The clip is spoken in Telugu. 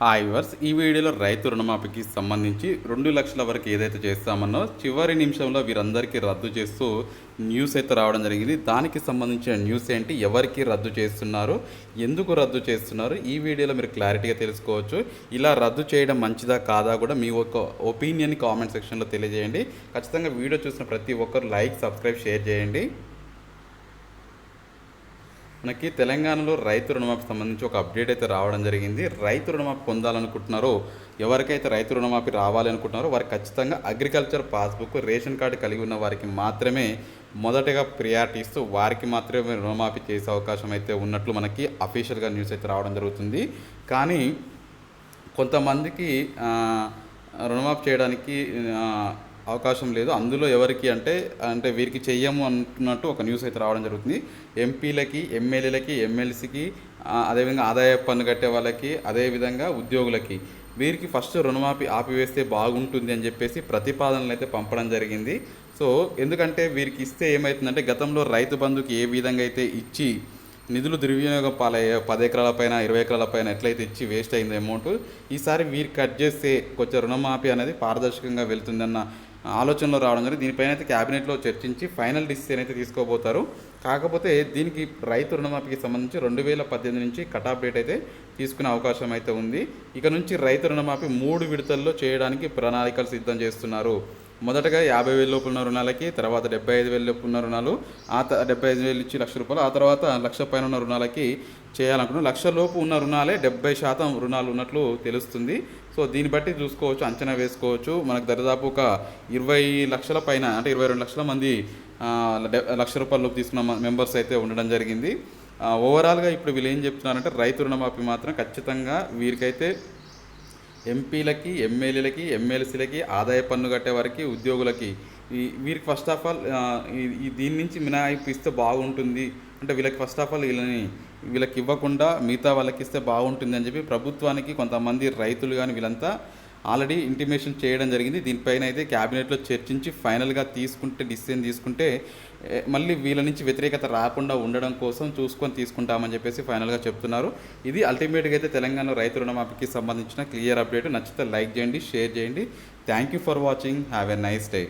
హాయ్ వర్స్ ఈ వీడియోలో రైతు రుణమాఫీకి సంబంధించి 2 లక్షల వరకు ఏదైతే చేస్తామన్నో చివరి నిమిషంలో వీరందరికీ రద్దు చేస్తూ న్యూస్ అయితే రావడం జరిగింది. దానికి సంబంధించిన న్యూస్ ఏంటి, ఎవరికి రద్దు చేస్తున్నారు, ఎందుకు రద్దు చేస్తున్నారు, ఈ వీడియోలో మీరు క్లారిటీగా తెలుసుకోవచ్చు. ఇలా రద్దు చేయడం మంచిదా కాదా కూడా మీ ఒక ఒపీనియన్ కామెంట్ సెక్షన్లో తెలియజేయండి. ఖచ్చితంగా వీడియో చూసిన ప్రతి ఒక్కరు లైక్, సబ్స్క్రైబ్, షేర్ చేయండి. మనకి తెలంగాణలో రైతు రుణమాఫీ సంబంధించి ఒక అప్డేట్ అయితే రావడం జరిగింది. రైతు రుణమాఫీ పొందాలనుకుంటున్నారో, ఎవరికైతే రైతు రుణమాఫీ రావాలి అనుకుంటున్నారో వారికి ఖచ్చితంగా అగ్రికల్చర్ పాస్బుక్, రేషన్ కార్డు కలిగి ఉన్న వారికి మాత్రమే మొదటగా ప్రియారిటీ ఇస్తూ వారికి మాత్రమే రుణమాఫీ చేసే అవకాశం అయితే ఉన్నట్లు మనకి అఫీషియల్గా న్యూస్ అయితే రావడం జరుగుతుంది. కానీ కొంతమందికి రుణమాఫీ చేయడానికి అవకాశం లేదు. అందులో ఎవరికి అంటే అంటే వీరికి చెయ్యము అంటున్నట్టు ఒక న్యూస్ అయితే రావడం జరుగుతుంది. ఎంపీలకి, ఎమ్మెల్యేలకి, ఎమ్మెల్సీకి, అదేవిధంగా ఆదాయ పన్ను కట్టే వాళ్ళకి, అదేవిధంగా ఉద్యోగులకి, వీరికి ఫస్ట్ రుణమాఫీ ఆపివేస్తే బాగుంటుంది అని చెప్పేసి ప్రతిపాదనలు అయితే పంపడం జరిగింది. సో ఎందుకంటే వీరికి ఇస్తే ఏమవుతుందంటే, గతంలో రైతు బంధుకి ఏ విధంగా అయితే ఇచ్చి నిధులు దుర్వినియోగం పాలయ్యే 10 ఎకరాల పైన, 20 ఎకరాల పైన ఎట్లయితే ఇచ్చి వేస్ట్ అయింది అమౌంట్, ఈసారి వీరికి కట్ చేస్తే కొంచెం రుణమాఫీ అనేది పారదర్శకంగా వెళ్తుందన్న ఆలోచనలో రావడం జరిగింది. దీనిపైన అయితే క్యాబినెట్లో చర్చించి ఫైనల్ డిసిషన్ అయితే తీసుకోబోతారు. కాకపోతే దీనికి రైతు రుణమాఫీకి సంబంధించి 2018 నుంచి కటాఫ్ డేట్ అయితే తీసుకునే అవకాశం అయితే ఉంది. ఇక నుంచి రైతు రుణమాఫీ 3 విడతల్లో చేయడానికి ప్రణాళికలు సిద్ధం చేస్తున్నారు. మొదటగా 50,000 లోపు ఉన్న రుణాలకి, తర్వాత 75,000 లోపు ఉన్న రుణాలు, 75,000 ఇచ్చి ₹1,00,000, ఆ తర్వాత 1,00,000 పైన ఉన్న రుణాలకి చేయాలనుకున్నాం. 1,00,000 లోపు ఉన్న రుణాలే 70% రుణాలు ఉన్నట్లు తెలుస్తుంది. సో దీన్ని బట్టి చూసుకోవచ్చు, అంచనా వేసుకోవచ్చు. మనకు దరిదాపు ఒక 20 లక్షల పైన, అంటే 22 లక్షల మంది ₹1,00,000 లోపు తీసుకున్న మెంబర్స్ అయితే ఉండడం జరిగింది. ఓవరాల్గా ఇప్పుడు వీళ్ళు ఏం చెప్తున్నారంటే, రైతు రుణమాఫీ మాత్రం ఖచ్చితంగా వీరికైతే ఎంపీలకి, ఎమ్మెల్యేలకి, ఎమ్మెల్సీలకి, ఆదాయ పన్ను కట్టే వారికి, ఉద్యోగులకి, వీరికి ఫస్ట్ ఆఫ్ ఆల్ దీని నుంచి మినహాయింపు ఇస్తే బాగుంటుంది. అంటే వీళ్ళకి ఫస్ట్ ఆఫ్ ఆల్ వీళ్ళకి ఇవ్వకుండా మిగతా వాళ్ళకి ఇస్తే బాగుంటుంది అని చెప్పి ప్రభుత్వానికి కొంతమంది రైతులు కానీ వీళ్ళంతా ఆల్రెడీ ఇంటిమేషన్ చేయడం జరిగింది. దీనిపైన అయితే క్యాబినెట్లో చర్చించి ఫైనల్గా డిసిషన్ తీసుకుంటే మళ్ళీ వీళ్ళ నుంచి వ్యతిరేకత రాకుండా ఉండడం కోసం చూసుకొని తీసుకుంటామని చెప్పేసి ఫైనల్గా చెప్తున్నారు. ఇది అల్టిమేట్గా అయితే తెలంగాణ రైతు రుణమాఫీకి సంబంధించిన క్లియర్ అప్డేట్. నచ్చితే లైక్ చేయండి, షేర్ చేయండి. Thank you for watching. Have a nice day.